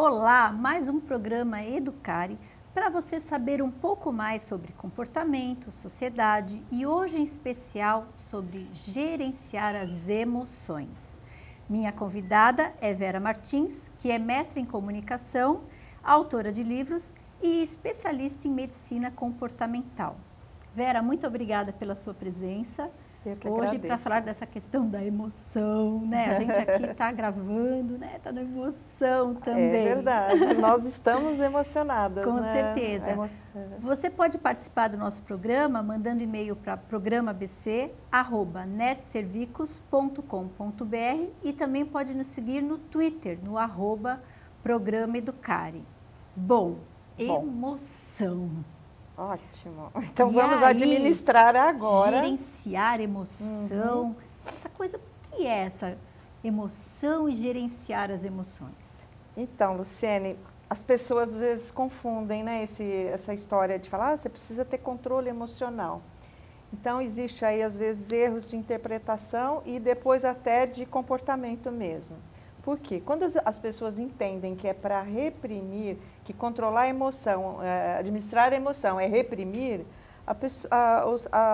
Olá, mais um programa Educare para você saber um pouco mais sobre comportamento, sociedade e hoje em especial sobre gerenciar as emoções. Minha convidada é Vera Martins, que é mestre em comunicação, autora de livros e especialista em medicina comportamental. Vera, muito obrigada pela sua presença. Hoje para falar dessa questão da emoção, né? A gente aqui está gravando, né? Está na emoção também. É verdade, nós estamos emocionadas, Com né? certeza. Você pode participar do nosso programa mandando e-mail para programabc@netservicos.com.br e também pode nos seguir no Twitter, no @programaeducare. Bom, emoção. Ótimo. Então E vamos aí, administrar agora. Gerenciar emoção. Essa coisa, o que é essa emoção e gerenciar as emoções? Então, Luciene, as pessoas às vezes confundem, né, essa história de falar, você precisa ter controle emocional. Então, existe aí às vezes erros de interpretação e depois até de comportamento mesmo. Por quê? Quando as pessoas entendem que é para reprimir, que controlar a emoção, administrar a emoção é reprimir, a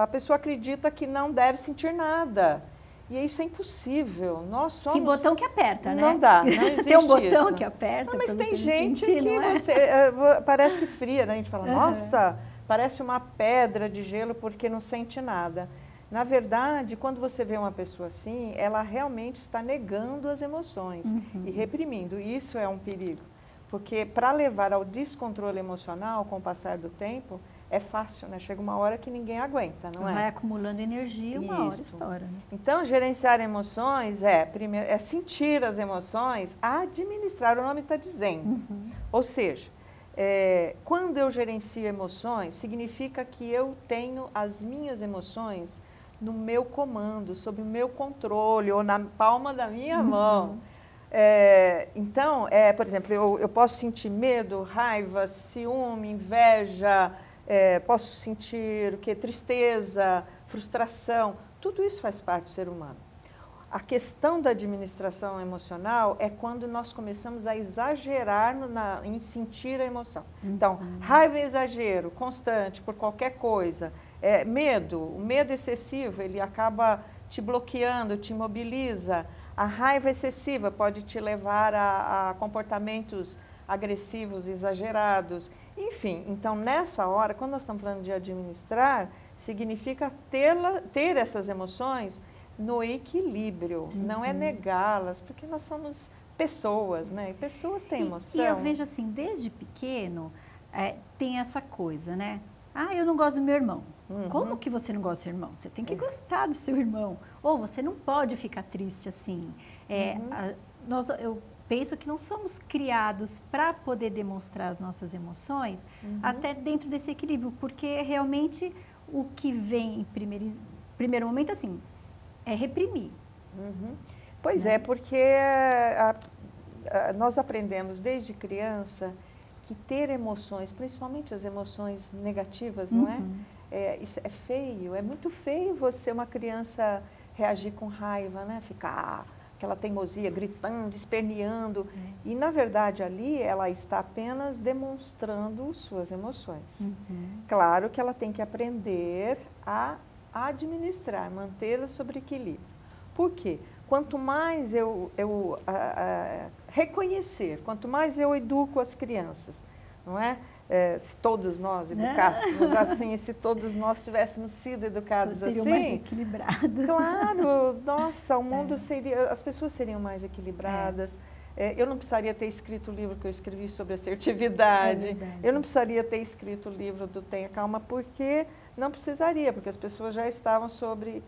pessoa acredita que não deve sentir nada. E isso é impossível. Nós somos... Que botão que aperta, né? Não dá, não existe Tem um botão isso. que aperta. Não, mas tem você gente sentir, que parece fria, né? A gente fala, nossa, parece uma pedra de gelo porque não sente nada. Na verdade, quando você vê uma pessoa assim, ela realmente está negando as emoções e reprimindo. Isso é um perigo, porque para levar ao descontrole emocional com o passar do tempo, é fácil, né? Chega uma hora que ninguém aguenta, não é? Vai acumulando energia, uma hora estoura. Né? Então, gerenciar emoções primeiro, é sentir as emoções, administrar, o nome está dizendo. Ou seja, quando eu gerencio emoções, significa que eu tenho as minhas emoções no meu comando, sob o meu controle ou na palma da minha mão. Então, por exemplo, eu posso sentir medo, raiva, ciúme, inveja, posso sentir tristeza, frustração, tudo isso faz parte do ser humano. A questão da administração emocional é quando nós começamos a exagerar em sentir a emoção. Então, raiva é exagero, constante, por qualquer coisa. O medo excessivo, ele acaba te bloqueando, te imobiliza. A raiva excessiva pode te levar a comportamentos agressivos, exagerados. Enfim, então nessa hora, quando nós estamos falando de administrar, significa ter essas emoções no equilíbrio, não é negá-las, porque nós somos pessoas, né? E pessoas têm emoção. E eu vejo assim, desde pequeno, tem essa coisa, né? Ah, eu não gosto do meu irmão. Como que você não gosta do seu irmão? Você tem que gostar do seu irmão. Ou você não pode ficar triste assim. Eu penso que não somos criados para poder demonstrar as nossas emoções até dentro desse equilíbrio, porque realmente o que vem em primeiro momento assim é reprimir. Pois é, porque nós aprendemos desde criança que ter emoções, principalmente as emoções negativas, não é? Isso é feio, é muito feio você, uma criança, reagir com raiva, né? Ficar aquela teimosia, gritando, esperneando. E, na verdade, ali ela está apenas demonstrando suas emoções. Claro que ela tem que aprender a administrar, mantê-las sob equilíbrio. Por quê? Quanto mais eu reconhecer, quanto mais eu educo as crianças, não é? Se todos nós educássemos assim, se todos nós tivéssemos sido educados todos seriam assim, mais equilibrados. Claro, nossa, o mundo seria, as pessoas seriam mais equilibradas. Eu não precisaria ter escrito o livro que eu escrevi sobre assertividade. Eu não precisaria ter escrito o livro do Tenha Calma, porque não precisaria, porque as pessoas já estavam sob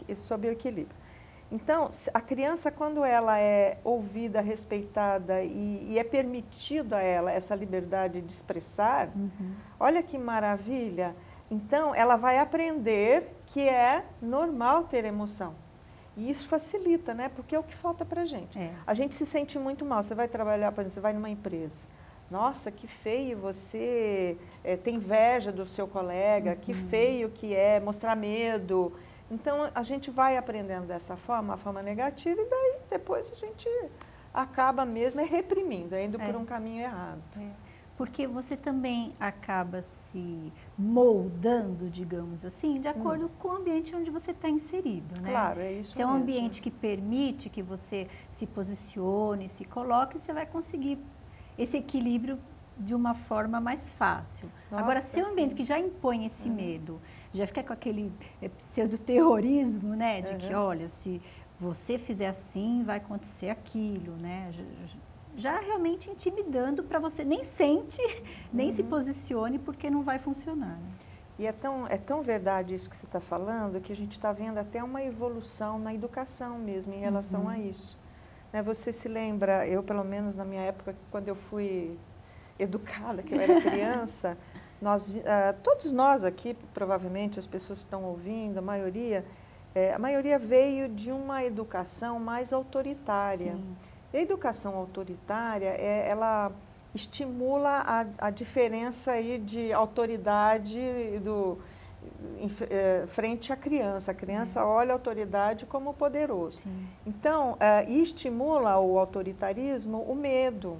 o equilíbrio. Então, a criança, quando ela é ouvida, respeitada e é permitida a ela essa liberdade de expressar, olha que maravilha, então ela vai aprender que é normal ter emoção. E isso facilita, né? Porque é o que falta para a gente. A gente se sente muito mal. Você vai trabalhar, por exemplo, você vai numa empresa. Nossa, que feio você tem inveja do seu colega, que feio que é mostrar medo. Então, a gente vai aprendendo dessa forma, a forma negativa, e daí depois a gente acaba mesmo reprimindo, indo por um caminho errado. Porque você também acaba se moldando, digamos assim, de acordo com o ambiente onde você está inserido, né? Claro, é isso mesmo. Se é um ambiente que permite que você se posicione, se coloque, você vai conseguir esse equilíbrio de uma forma mais fácil. Nossa, agora, se é um ambiente que já impõe esse medo, já fica com aquele pseudo-terrorismo, né? De que, olha, se você fizer assim, vai acontecer aquilo, né? Já realmente intimidando para você, nem sente, nem se posicione, porque não vai funcionar. Né? E é tão verdade isso que você está falando, que a gente está vendo até uma evolução na educação mesmo, em relação a isso. Né, você se lembra, eu pelo menos na minha época, quando eu fui educada, que eu era criança, todos nós aqui, provavelmente as pessoas que estão ouvindo, a maioria veio de uma educação mais autoritária. Sim. A educação autoritária, ela estimula a diferença aí de autoridade frente à criança. A criança olha a autoridade como poderoso. Sim. Então, e estimula o autoritarismo o medo,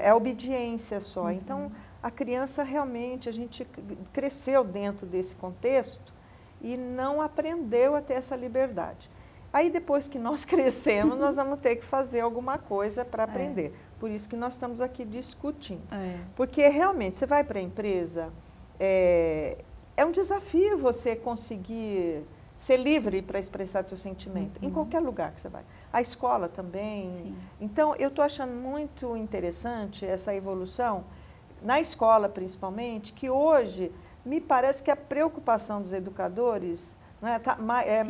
a obediência só. Então, a criança realmente, a gente cresceu dentro desse contexto e não aprendeu a ter essa liberdade. Aí depois que nós crescemos, nós vamos ter que fazer alguma coisa para aprender. Por isso que nós estamos aqui discutindo. Porque realmente, você vai para a empresa, é um desafio você conseguir ser livre para expressar seu sentimento, em qualquer lugar que você vai. A escola também. Sim. Então, eu estou achando muito interessante essa evolução, na escola principalmente, que hoje me parece que a preocupação dos educadores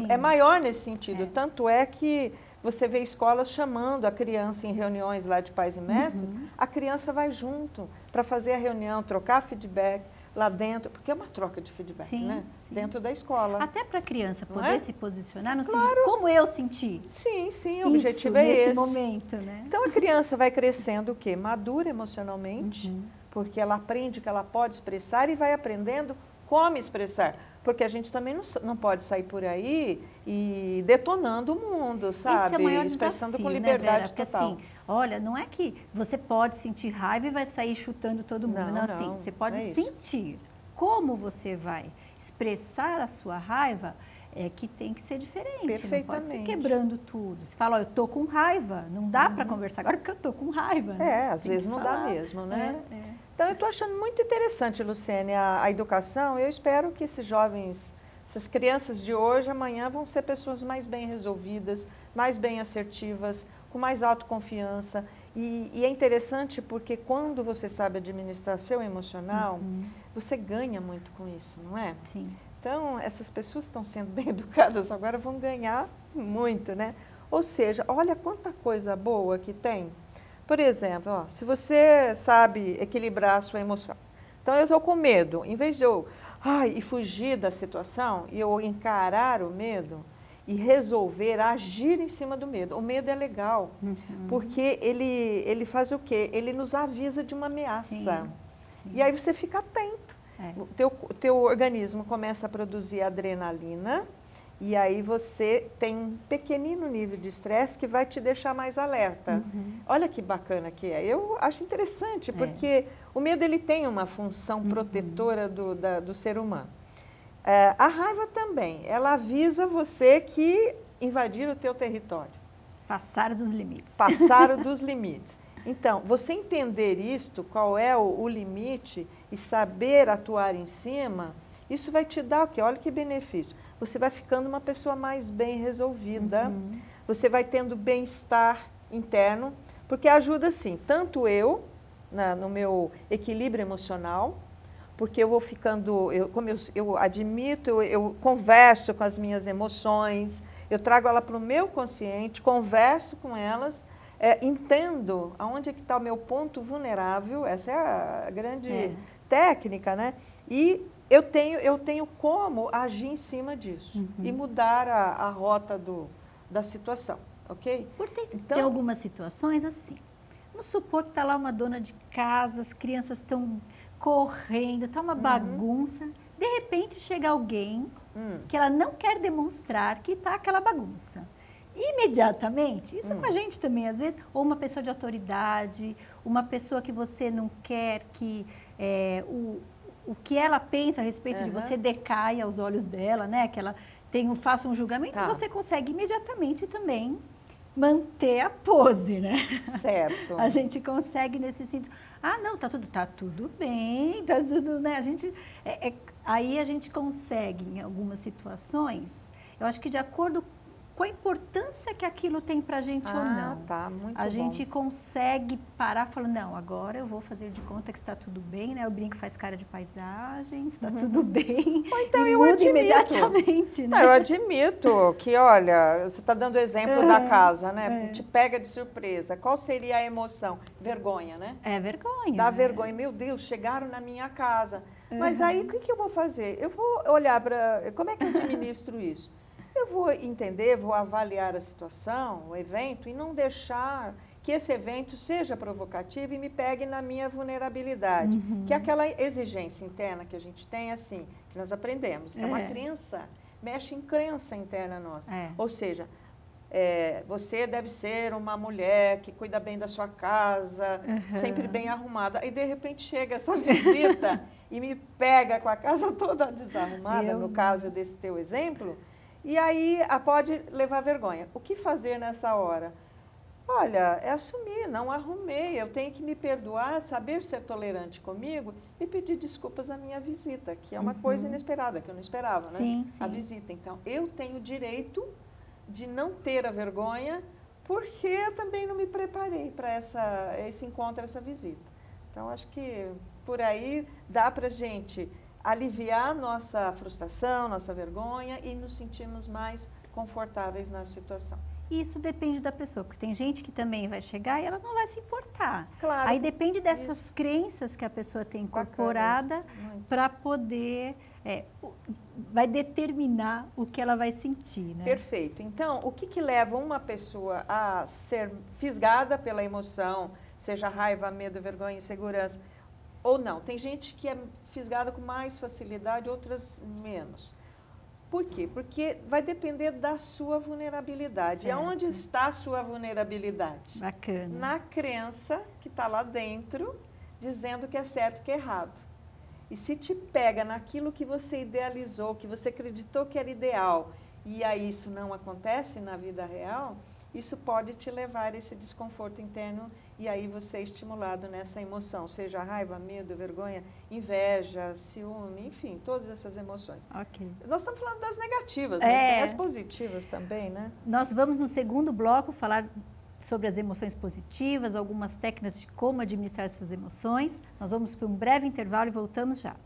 é maior nesse sentido. Tanto é que você vê escolas chamando a criança em reuniões lá de pais e mestres, a criança vai junto para fazer a reunião, trocar feedback lá dentro, porque é uma troca de feedback, né? Sim. Dentro da escola. Até para a criança poder se posicionar no sentido como eu senti. Sim, o objetivo é esse. Nesse momento, né? Então a criança vai crescendo o quê? Madura emocionalmente, porque ela aprende que ela pode expressar e vai aprendendo como expressar. Porque a gente também não pode sair por aí e detonando o mundo, sabe? Esse é o maior expressando desafio, com liberdade, né, Vera? Porque total. assim, olha, não é que você pode sentir raiva e vai sair chutando todo mundo. Não, assim, você pode sentir. Como você vai expressar a sua raiva é que tem que ser diferente. Perfeitamente. Não pode ser quebrando tudo. Você fala, ó, eu tô com raiva. Não dá para conversar agora porque eu tô com raiva. Né? Às vezes não dá mesmo, né? Então, eu estou achando muito interessante, Luciene, a educação. Eu espero que esses jovens, essas crianças de hoje, amanhã, vão ser pessoas mais bem resolvidas, mais bem assertivas, com mais autoconfiança. E é interessante porque quando você sabe administrar seu emocional, você ganha muito com isso, não é? Sim. Então, essas pessoas que estão sendo bem educadas agora vão ganhar muito, né? Ou seja, olha quanta coisa boa que tem. Por exemplo, se você sabe equilibrar a sua emoção. Então, eu estou com medo. Em vez de eu fugir da situação, e eu encarar o medo e resolver agir em cima do medo. O medo é legal, porque ele faz o quê? Ele nos avisa de uma ameaça. Sim. E aí você fica atento. O teu organismo começa a produzir adrenalina, e aí você tem um pequenino nível de estresse que vai te deixar mais alerta. Olha que bacana que é. Eu acho interessante, porque o medo ele tem uma função protetora do ser humano. A raiva também, ela avisa você que invadiram o teu território. Passaram dos limites. Passaram dos limites. Então, você entender isto, qual é o limite, e saber atuar em cima, isso vai te dar o quê? Olha que benefício. Você vai ficando uma pessoa mais bem resolvida, você vai tendo bem-estar interno, porque ajuda, sim, tanto eu, no meu equilíbrio emocional, porque eu vou ficando, como eu admito, eu converso com as minhas emoções, eu trago ela para o meu consciente, converso com elas, entendo aonde é que está o meu ponto vulnerável, essa é a grande técnica, né? E eu tenho como agir em cima disso e mudar a rota da situação, ok? Tem algumas situações assim. Vamos supor que está lá uma dona de casa, as crianças estão correndo, está uma bagunça. De repente chega alguém que ela não quer demonstrar que está aquela bagunça. imediatamente, isso com a gente também, às vezes, ou uma pessoa de autoridade, uma pessoa que você não quer que o que ela pensa a respeito de você decaia aos olhos dela, né? Que ela faça um julgamento, você consegue imediatamente também manter a pose, né? Certo. A gente consegue nesse sentido. Não, tá tudo bem, tá tudo, né? Aí a gente consegue, em algumas situações, eu acho que de acordo com a importância que aquilo tem pra gente ou não. Muito a gente consegue parar e falar, não, agora eu vou fazer de conta que está tudo bem, né? O brinco faz cara de paisagem, está tudo bem. Ou então e eu muda admito. Imediatamente, né? Eu admito que, olha, você está dando o exemplo da casa, né? Te pega de surpresa. Qual seria a emoção? Vergonha, né? É vergonha. Dá vergonha. Meu Deus, chegaram na minha casa. Mas aí, o que eu vou fazer? Eu vou olhar para... Como é que eu administro isso? Eu vou entender, vou avaliar a situação, o evento, e não deixar que esse evento seja provocativo e me pegue na minha vulnerabilidade. Que é aquela exigência interna que a gente tem, assim, que nós aprendemos. É uma crença, mexe em crença interna nossa. Ou seja, você deve ser uma mulher que cuida bem da sua casa, sempre bem arrumada. E, de repente, chega essa visita e me pega com a casa toda desarrumada, no caso desse teu exemplo. E aí pode levar vergonha. O que fazer nessa hora? Olha, é assumir, não arrumei, eu tenho que me perdoar, saber ser tolerante comigo e pedir desculpas à minha visita, que é uma coisa inesperada, que eu não esperava, né? Sim. A visita. Então, eu tenho o direito de não ter a vergonha, porque eu também não me preparei para esse encontro, essa visita. Então, acho que por aí dá para a gente aliviar nossa frustração, nossa vergonha e nos sentirmos mais confortáveis na situação. Isso depende da pessoa, porque tem gente que também vai chegar e ela não vai se importar. Claro. Aí depende dessas crenças que a pessoa tem incorporada para poder... vai determinar o que ela vai sentir, né? Perfeito. Então, o que leva uma pessoa a ser fisgada pela emoção, seja raiva, medo, vergonha, insegurança, ou não? Tem gente que é fisgada com mais facilidade, outras menos. Por quê? Porque vai depender da sua vulnerabilidade. Certo. E aonde está a sua vulnerabilidade? Bacana. Na crença que está lá dentro, dizendo que é certo, que é errado. E se te pega naquilo que você idealizou, que você acreditou que era ideal, e aí isso não acontece na vida real, isso pode te levar a esse desconforto interno e aí você é estimulado nessa emoção, seja raiva, medo, vergonha, inveja, ciúme, enfim, todas essas emoções. Ok. Nós estamos falando das negativas, mas tem as positivas também, né? Nós vamos no segundo bloco falar sobre as emoções positivas, algumas técnicas de como administrar essas emoções. Nós vamos para um breve intervalo e voltamos já.